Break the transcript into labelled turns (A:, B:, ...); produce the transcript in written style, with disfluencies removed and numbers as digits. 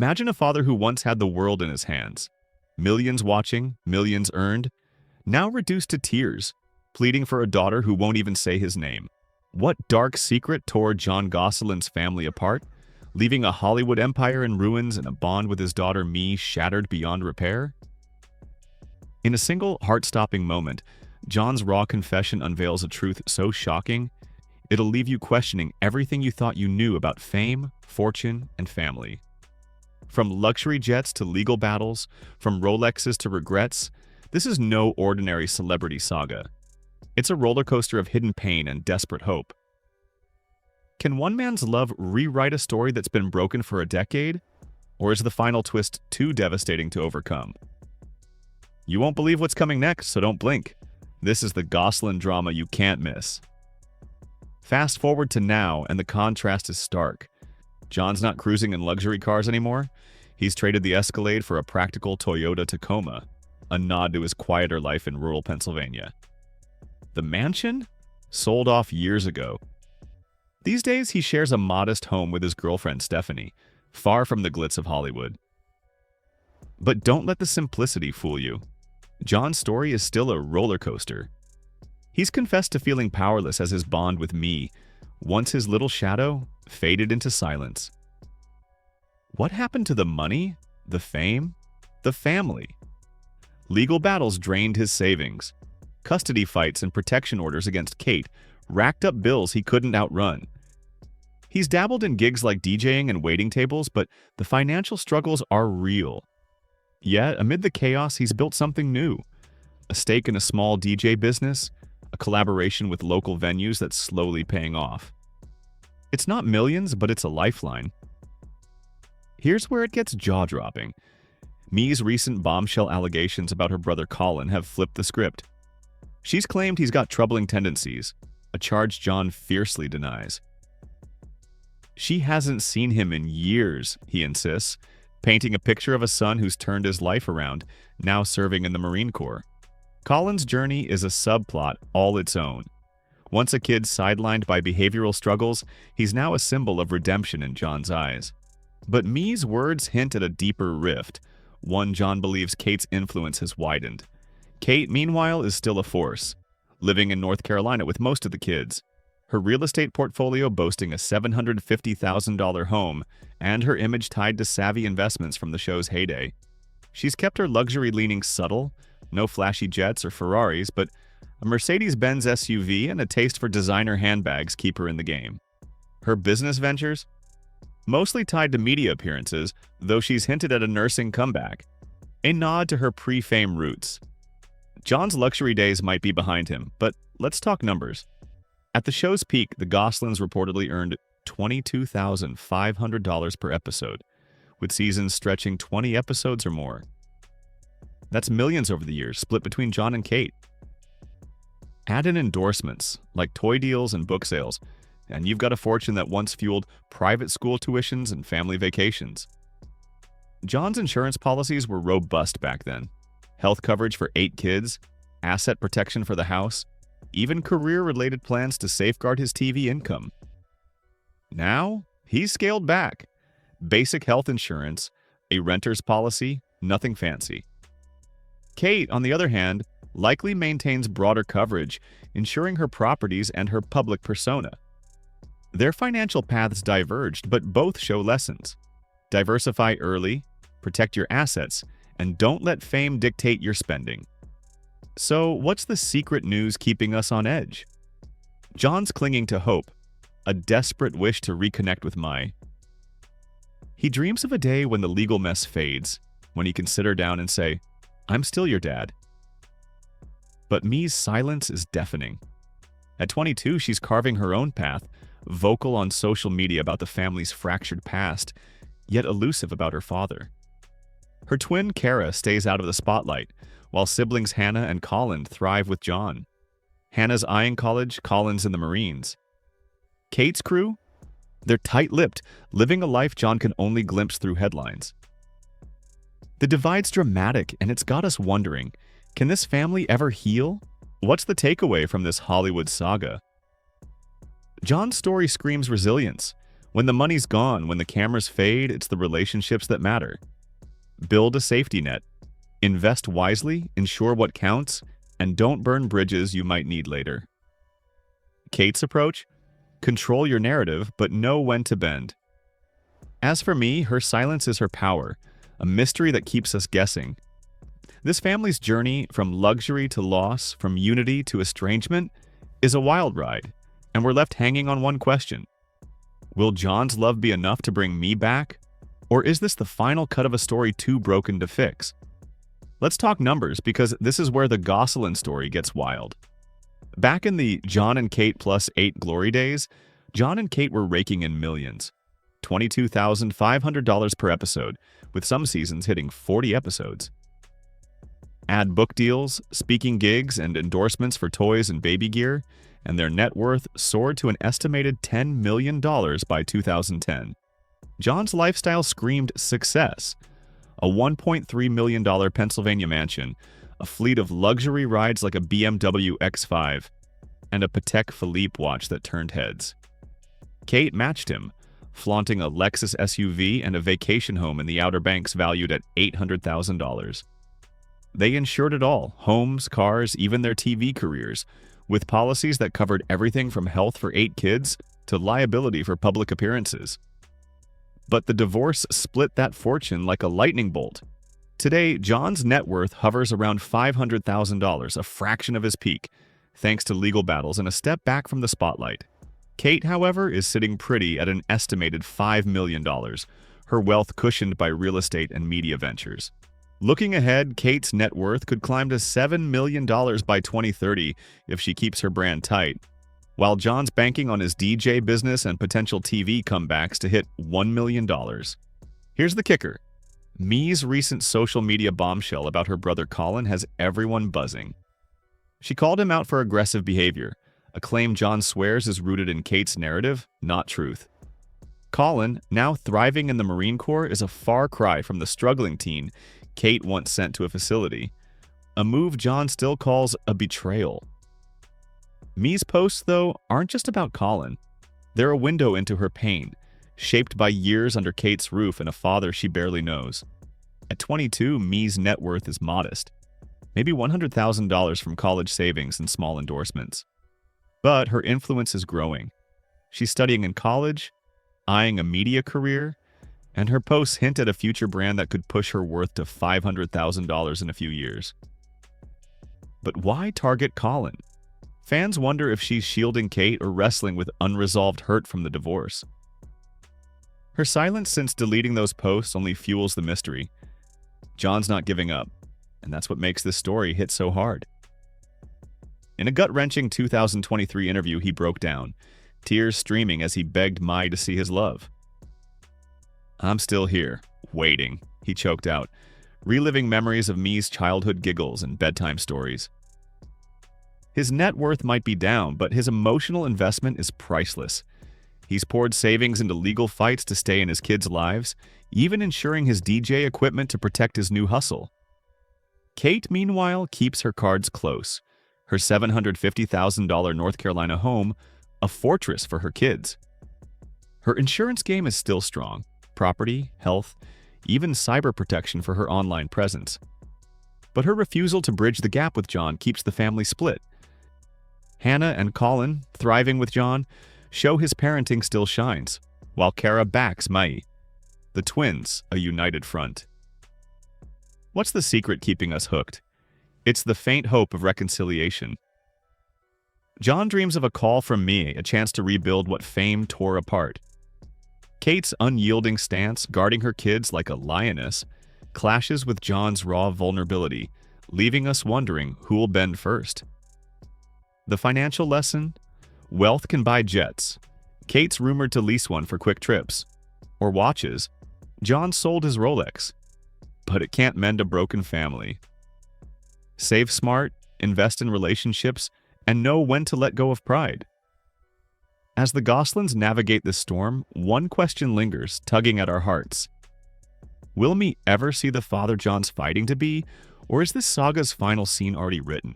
A: Imagine a father who once had the world in his hands. Millions watching, millions earned, now reduced to tears, pleading for a daughter who won't even say his name. What dark secret tore Jon Gosselin's family apart, leaving a Hollywood empire in ruins and a bond with his daughter Mee shattered beyond repair? In a single, heart-stopping moment, Jon's raw confession unveils a truth so shocking, it'll leave you questioning everything you thought you knew about fame, fortune, and family. From luxury jets to legal battles, from Rolexes to regrets, this is no ordinary celebrity saga. It's a roller coaster of hidden pain and desperate hope. Can one man's love rewrite a story that's been broken for a decade? Or is the final twist too devastating to overcome? You won't believe what's coming next, so don't blink. This is the Gosselin drama you can't miss. Fast forward to now, and the contrast is stark. Jon's not cruising in luxury cars anymore. He's traded the Escalade for a practical Toyota Tacoma, a nod to his quieter life in rural Pennsylvania. The mansion? Sold off years ago. These days, he shares a modest home with his girlfriend Stephanie, far from the glitz of Hollywood. But don't let the simplicity fool you. Jon's story is still a roller coaster. He's confessed to feeling powerless as his bond with Mee, once his little shadow, faded into silence. What happened to the money, the fame, the family? Legal battles drained his savings. Custody fights and protection orders against Kate racked up bills he couldn't outrun. He's dabbled in gigs like DJing and waiting tables, but the financial struggles are real. Yet, amid the chaos, he's built something new. A stake in a small DJ business, a collaboration with local venues that's slowly paying off. It's not millions, but it's a lifeline. Here's where it gets jaw-dropping. Mee's recent bombshell allegations about her brother Colin have flipped the script. She's claimed he's got troubling tendencies, a charge Jon fiercely denies. She hasn't seen him in years, he insists, painting a picture of a son who's turned his life around, now serving in the Marine Corps. Colin's journey is a subplot all its own. Once a kid sidelined by behavioral struggles, he's now a symbol of redemption in Jon's eyes. But Mee's words hint at a deeper rift, one Jon believes Kate's influence has widened. Kate, meanwhile, is still a force, living in North Carolina with most of the kids. Her real estate portfolio boasting a $750,000 home and her image tied to savvy investments from the show's heyday. She's kept her luxury leaning subtle, no flashy jets or Ferraris, but a Mercedes-Benz SUV and a taste for designer handbags keep her in the game. Her business ventures? Mostly tied to media appearances, though she's hinted at a nursing comeback. A nod to her pre-fame roots. Jon's luxury days might be behind him, but let's talk numbers. At the show's peak, the Gosselins reportedly earned $22,500 per episode, with seasons stretching 20 episodes or more. That's millions over the years, split between Jon and Kate. Add in endorsements, like toy deals and book sales, and you've got a fortune that once fueled private school tuitions and family vacations. Jon's insurance policies were robust back then. Health coverage for 8 kids, asset protection for the house, even career-related plans to safeguard his TV income. Now, he's scaled back. Basic health insurance, a renter's policy, nothing fancy. Kate, on the other hand, likely maintains broader coverage, ensuring her properties and her public persona. Their financial paths diverged, but both show lessons. Diversify early, protect your assets, and don't let fame dictate your spending. So, what's the secret news keeping us on edge? Jon's clinging to hope, a desperate wish to reconnect with Mai. He dreams of a day when the legal mess fades, when he can sit her down and say, "I'm still your dad." But Mee's silence is deafening. At 22, she's carving her own path, vocal on social media about the family's fractured past, yet elusive about her father. Her twin, Kara, stays out of the spotlight, while siblings Hannah and Colin thrive with Jon. Hannah's eyeing college, Colin's in the Marines. Kate's crew? They're tight-lipped, living a life Jon can only glimpse through headlines. The divide's dramatic, and it's got us wondering, can this family ever heal? What's the takeaway from this Hollywood saga? Jon's story screams resilience, When the money's gone, when the cameras fade, it's the relationships that matter. Build a safety net. Invest wisely, ensure what counts, and don't burn bridges you might need later. Kate's approach? Control your narrative, but know when to bend. As for me, her silence is her power, a mystery that keeps us guessing. This family's journey from luxury to loss, from unity to estrangement, is a wild ride, and we're left hanging on one question. Will Jon's love be enough to bring me back? Or is this the final cut of a story too broken to fix? Let's talk numbers, because this is where the Gosselin story gets wild. Back in the Jon and Kate plus 8 glory days, Jon and Kate were raking in millions. $22,500 per episode, with some seasons hitting 40 episodes. Add book deals, speaking gigs, and endorsements for toys and baby gear, and their net worth soared to an estimated $10 million by 2010. Jon's lifestyle screamed success. A $1.3 million Pennsylvania mansion, a fleet of luxury rides like a BMW X5, and a Patek Philippe watch that turned heads. Kate matched him, flaunting a Lexus SUV and a vacation home in the Outer Banks valued at $800,000. They insured it all, homes, cars, even their TV careers, with policies that covered everything from health for 8 kids to liability for public appearances. But the divorce split that fortune like a lightning bolt. Today, Jon's net worth hovers around $500,000, a fraction of his peak, thanks to legal battles and a step back from the spotlight. Kate, however, is sitting pretty at an estimated $5 million, her wealth cushioned by real estate and media ventures. Looking ahead, Kate's net worth could climb to $7 million by 2030 if she keeps her brand tight, while Jon's banking on his DJ business and potential TV comebacks to hit $1 million. Here's the kicker. Mi's recent social media bombshell about her brother Colin has everyone buzzing. She called him out for aggressive behavior, a claim Jon swears is rooted in Kate's narrative, not truth. Colin, now thriving in the Marine Corps, is a far cry from the struggling teen Kate once sent to a facility, a move Jon still calls a betrayal. Mi's posts, though, aren't just about Colin. They're a window into her pain, shaped by years under Kate's roof and a father she barely knows. At 22, Mi's net worth is modest, maybe $100,000 from college savings and small endorsements. But her influence is growing. She's studying in college, eyeing a media career, and her posts hint at a future brand that could push her worth to $500,000 in a few years. But why target Colin? Fans wonder if she's shielding Kate or wrestling with unresolved hurt from the divorce. Her silence since deleting those posts only fuels the mystery. Jon's not giving up, and that's what makes this story hit so hard. In a gut-wrenching 2023 interview, he broke down, tears streaming as he begged Mi to see his love. "I'm still here, waiting," he choked out, reliving memories of Mi's childhood giggles and bedtime stories. His net worth might be down, but his emotional investment is priceless. He's poured savings into legal fights to stay in his kids' lives, even insuring his DJ equipment to protect his new hustle. Kate, meanwhile, keeps her cards close, her $750,000 North Carolina home a fortress for her kids. Her insurance game is still strong. Property, health, even cyber protection for her online presence. But her refusal to bridge the gap with Jon keeps the family split. Hannah and Colin, thriving with Jon, show his parenting still shines, while Kara backs Mi. The twins, a united front. What's the secret keeping us hooked? It's the faint hope of reconciliation. Jon dreams of a call from Mi, a chance to rebuild what fame tore apart. Kate's unyielding stance, guarding her kids like a lioness, clashes with Jon's raw vulnerability, leaving us wondering who'll bend first. The financial lesson? Wealth can buy jets. Kate's rumored to lease one for quick trips. Or watches. Jon sold his Rolex. But it can't mend a broken family. Save smart, invest in relationships, and know when to let go of pride. As the Goslins navigate this storm, one question lingers, tugging at our hearts. Will Mi ever see the father Jon's fighting to be, or is this saga's final scene already written?